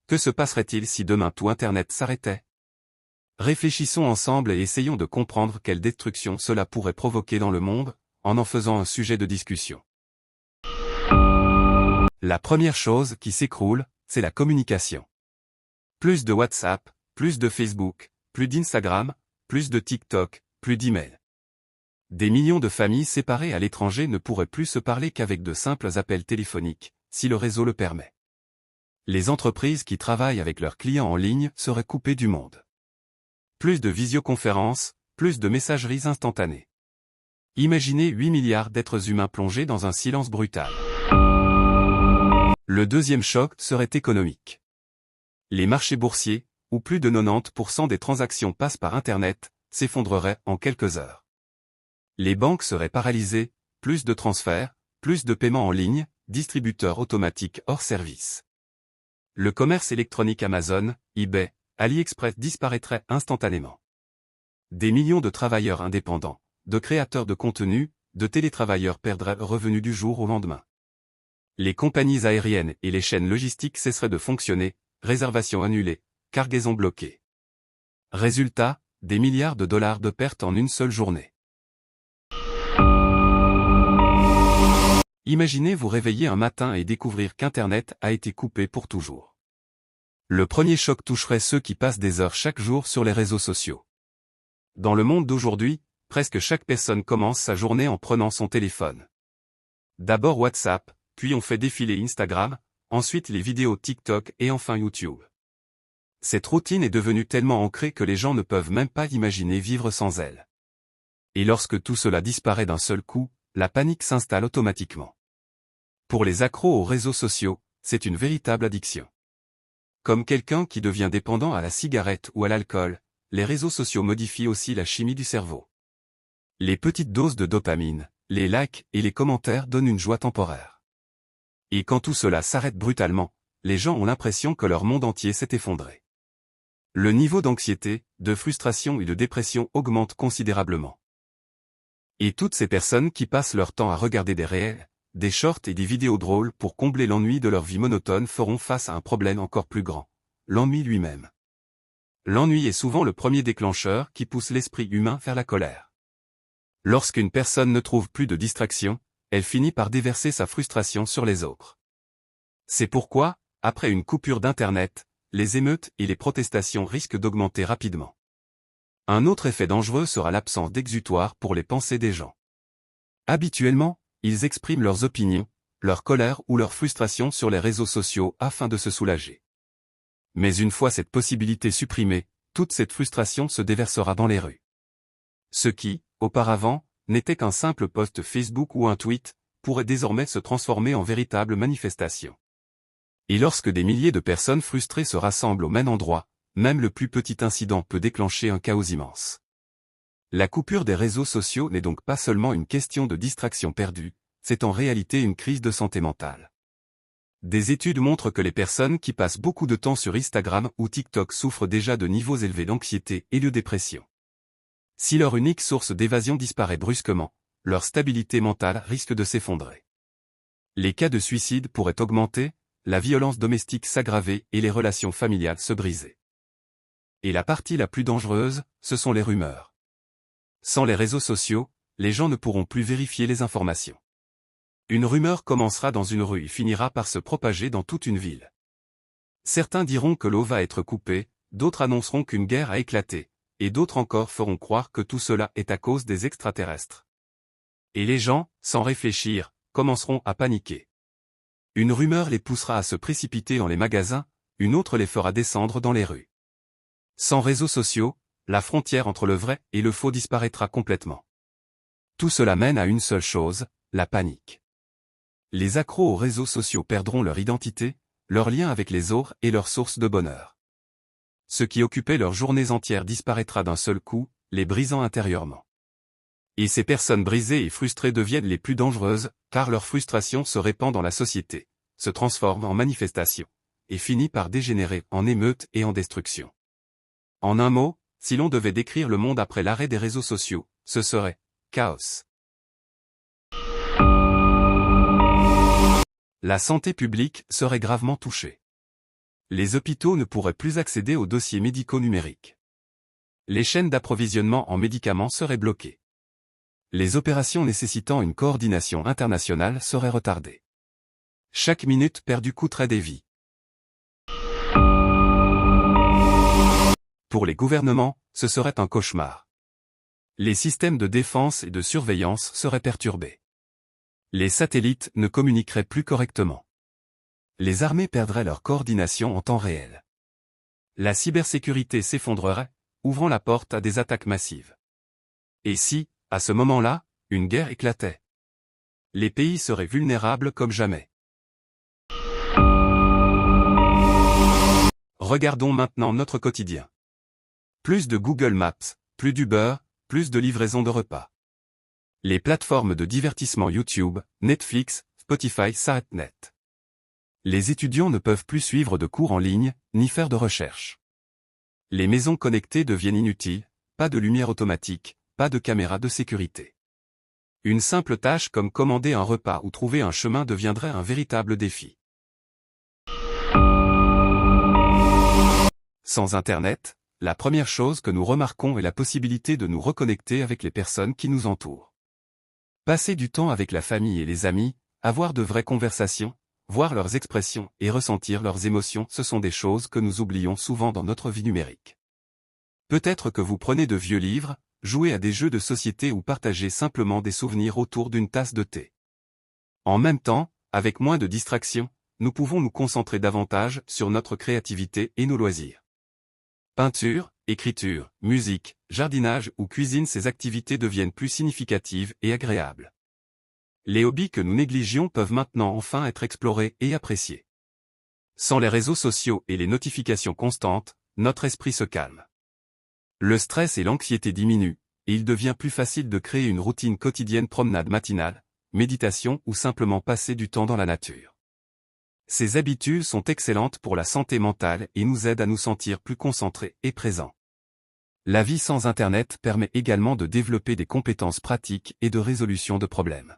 Que se passerait-il si demain tout Internet s'arrêtait? Réfléchissons ensemble et essayons de comprendre quelle destruction cela pourrait provoquer dans le monde, en faisant un sujet de discussion. La première chose qui s'écroule, c'est la communication. Plus de WhatsApp, plus de Facebook, plus d'Instagram, plus de TikTok, plus d'emails. Des millions de familles séparées à l'étranger ne pourraient plus se parler qu'avec de simples appels téléphoniques, si le réseau le permet. Les entreprises qui travaillent avec leurs clients en ligne seraient coupées du monde. Plus de visioconférences, plus de messageries instantanées. Imaginez 8 milliards d'êtres humains plongés dans un silence brutal. Le deuxième choc serait économique. Les marchés boursiers, où plus de 90% des transactions passent par Internet, s'effondreraient en quelques heures. Les banques seraient paralysées, plus de transferts, plus de paiements en ligne, distributeurs automatiques hors service. Le commerce électronique Amazon, eBay, AliExpress disparaîtrait instantanément. Des millions de travailleurs indépendants, de créateurs de contenu, de télétravailleurs perdraient leurs revenus du jour au lendemain. Les compagnies aériennes et les chaînes logistiques cesseraient de fonctionner, réservations annulées, cargaisons bloquées. Résultat, des milliards de dollars de pertes en une seule journée. Imaginez vous réveiller un matin et découvrir qu'Internet a été coupé pour toujours. Le premier choc toucherait ceux qui passent des heures chaque jour sur les réseaux sociaux. Dans le monde d'aujourd'hui, presque chaque personne commence sa journée en prenant son téléphone. D'abord WhatsApp, puis on fait défiler Instagram, ensuite les vidéos TikTok et enfin YouTube. Cette routine est devenue tellement ancrée que les gens ne peuvent même pas imaginer vivre sans elle. Et lorsque tout cela disparaît d'un seul coup, la panique s'installe automatiquement. Pour les accros aux réseaux sociaux, c'est une véritable addiction. Comme quelqu'un qui devient dépendant à la cigarette ou à l'alcool, les réseaux sociaux modifient aussi la chimie du cerveau. Les petites doses de dopamine, les likes et les commentaires donnent une joie temporaire. Et quand tout cela s'arrête brutalement, les gens ont l'impression que leur monde entier s'est effondré. Le niveau d'anxiété, de frustration et de dépression augmente considérablement. Et toutes ces personnes qui passent leur temps à regarder des réels, des shorts et des vidéos drôles pour combler l'ennui de leur vie monotone feront face à un problème encore plus grand, l'ennui lui-même. L'ennui est souvent le premier déclencheur qui pousse l'esprit humain vers la colère. Lorsqu'une personne ne trouve plus de distraction, elle finit par déverser sa frustration sur les autres. C'est pourquoi, après une coupure d'Internet, les émeutes et les protestations risquent d'augmenter rapidement. Un autre effet dangereux sera l'absence d'exutoire pour les pensées des gens. Habituellement, ils expriment leurs opinions, leur colère ou leur frustration sur les réseaux sociaux afin de se soulager. Mais une fois cette possibilité supprimée, toute cette frustration se déversera dans les rues. Ce qui, auparavant, n'était qu'un simple post Facebook ou un tweet, pourrait désormais se transformer en véritable manifestation. Et lorsque des milliers de personnes frustrées se rassemblent au même endroit, même le plus petit incident peut déclencher un chaos immense. La coupure des réseaux sociaux n'est donc pas seulement une question de distraction perdue, c'est en réalité une crise de santé mentale. Des études montrent que les personnes qui passent beaucoup de temps sur Instagram ou TikTok souffrent déjà de niveaux élevés d'anxiété et de dépression. Si leur unique source d'évasion disparaît brusquement, leur stabilité mentale risque de s'effondrer. Les cas de suicide pourraient augmenter, la violence domestique s'aggraver et les relations familiales se briser. Et la partie la plus dangereuse, ce sont les rumeurs. Sans les réseaux sociaux, les gens ne pourront plus vérifier les informations. Une rumeur commencera dans une rue et finira par se propager dans toute une ville. Certains diront que l'eau va être coupée, d'autres annonceront qu'une guerre a éclaté, et d'autres encore feront croire que tout cela est à cause des extraterrestres. Et les gens, sans réfléchir, commenceront à paniquer. Une rumeur les poussera à se précipiter dans les magasins, une autre les fera descendre dans les rues. Sans réseaux sociaux, la frontière entre le vrai et le faux disparaîtra complètement. Tout cela mène à une seule chose, la panique. Les accros aux réseaux sociaux perdront leur identité, leur lien avec les autres et leur source de bonheur. Ce qui occupait leurs journées entières disparaîtra d'un seul coup, les brisant intérieurement. Et ces personnes brisées et frustrées deviennent les plus dangereuses, car leur frustration se répand dans la société, se transforme en manifestation, et finit par dégénérer en émeute et en destruction. En un mot, si l'on devait décrire le monde après l'arrêt des réseaux sociaux, ce serait chaos. La santé publique serait gravement touchée. Les hôpitaux ne pourraient plus accéder aux dossiers médicaux numériques. Les chaînes d'approvisionnement en médicaments seraient bloquées. Les opérations nécessitant une coordination internationale seraient retardées. Chaque minute perdue coûterait des vies. Pour les gouvernements, ce serait un cauchemar. Les systèmes de défense et de surveillance seraient perturbés. Les satellites ne communiqueraient plus correctement. Les armées perdraient leur coordination en temps réel. La cybersécurité s'effondrerait, ouvrant la porte à des attaques massives. Et si, à ce moment-là, une guerre éclatait? Les pays seraient vulnérables comme jamais. Regardons maintenant notre quotidien. Plus de Google Maps, plus d'Uber, plus de livraison de repas. Les plateformes de divertissement YouTube, Netflix, Spotify s'arrêtent net. Les étudiants ne peuvent plus suivre de cours en ligne, ni faire de recherche. Les maisons connectées deviennent inutiles, pas de lumière automatique, pas de caméra de sécurité. Une simple tâche comme commander un repas ou trouver un chemin deviendrait un véritable défi. Sans Internet, la première chose que nous remarquons est la possibilité de nous reconnecter avec les personnes qui nous entourent. Passer du temps avec la famille et les amis, avoir de vraies conversations, voir leurs expressions et ressentir leurs émotions, ce sont des choses que nous oublions souvent dans notre vie numérique. Peut-être que vous prenez de vieux livres, jouez à des jeux de société ou partagez simplement des souvenirs autour d'une tasse de thé. En même temps, avec moins de distractions, nous pouvons nous concentrer davantage sur notre créativité et nos loisirs. Peinture, écriture, musique, jardinage ou cuisine, ces activités deviennent plus significatives et agréables. Les hobbies que nous négligions peuvent maintenant enfin être explorés et appréciés. Sans les réseaux sociaux et les notifications constantes, notre esprit se calme. Le stress et l'anxiété diminuent, et il devient plus facile de créer une routine quotidienne, promenade matinale, méditation ou simplement passer du temps dans la nature. Ces habitudes sont excellentes pour la santé mentale et nous aident à nous sentir plus concentrés et présents. La vie sans Internet permet également de développer des compétences pratiques et de résolution de problèmes.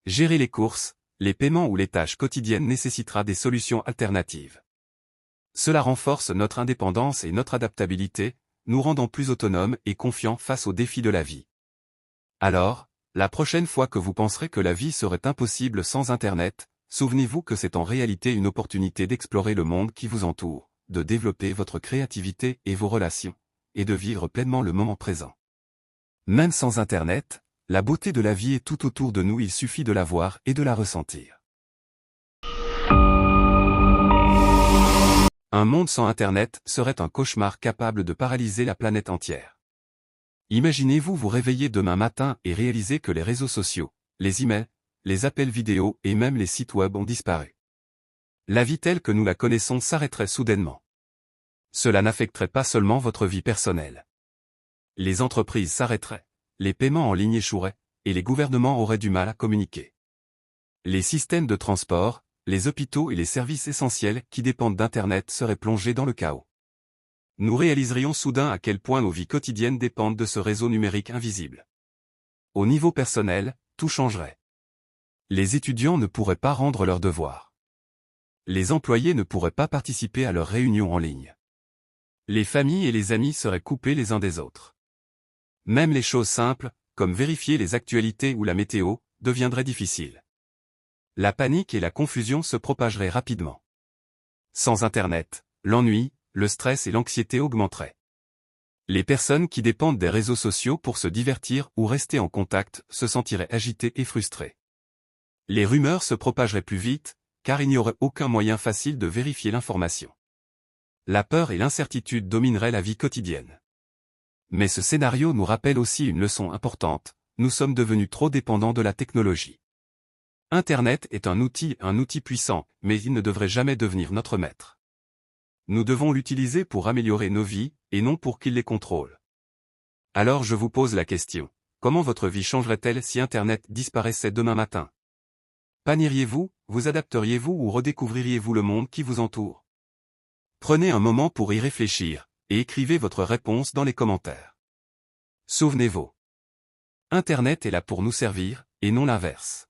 Gérer les courses, les paiements ou les tâches quotidiennes nécessitera des solutions alternatives. Cela renforce notre indépendance et notre adaptabilité, nous rendant plus autonomes et confiants face aux défis de la vie. Alors, la prochaine fois que vous penserez que la vie serait impossible sans Internet, souvenez-vous que c'est en réalité une opportunité d'explorer le monde qui vous entoure, de développer votre créativité et vos relations, et de vivre pleinement le moment présent. Même sans Internet, la beauté de la vie est tout autour de nous, il suffit de la voir et de la ressentir. Un monde sans Internet serait un cauchemar capable de paralyser la planète entière. Imaginez-vous vous réveiller demain matin et réaliser que les réseaux sociaux, les emails, les appels vidéo et même les sites web ont disparu. La vie telle que nous la connaissons s'arrêterait soudainement. Cela n'affecterait pas seulement votre vie personnelle. Les entreprises s'arrêteraient, les paiements en ligne échoueraient, et les gouvernements auraient du mal à communiquer. Les systèmes de transport, les hôpitaux et les services essentiels qui dépendent d'Internet seraient plongés dans le chaos. Nous réaliserions soudain à quel point nos vies quotidiennes dépendent de ce réseau numérique invisible. Au niveau personnel, tout changerait. Les étudiants ne pourraient pas rendre leurs devoirs. Les employés ne pourraient pas participer à leurs réunions en ligne. Les familles et les amis seraient coupés les uns des autres. Même les choses simples, comme vérifier les actualités ou la météo, deviendraient difficiles. La panique et la confusion se propageraient rapidement. Sans Internet, l'ennui, le stress et l'anxiété augmenteraient. Les personnes qui dépendent des réseaux sociaux pour se divertir ou rester en contact se sentiraient agitées et frustrées. Les rumeurs se propageraient plus vite, car il n'y aurait aucun moyen facile de vérifier l'information. La peur et l'incertitude domineraient la vie quotidienne. Mais ce scénario nous rappelle aussi une leçon importante, nous sommes devenus trop dépendants de la technologie. Internet est un outil puissant, mais il ne devrait jamais devenir notre maître. Nous devons l'utiliser pour améliorer nos vies, et non pour qu'il les contrôle. Alors je vous pose la question, comment votre vie changerait-elle si Internet disparaissait demain matin? Panieriez-vous, vous adapteriez-vous ou redécouvririez-vous le monde qui vous entoure? Prenez un moment pour y réfléchir, et écrivez votre réponse dans les commentaires. Souvenez-vous. Internet est là pour nous servir, et non l'inverse.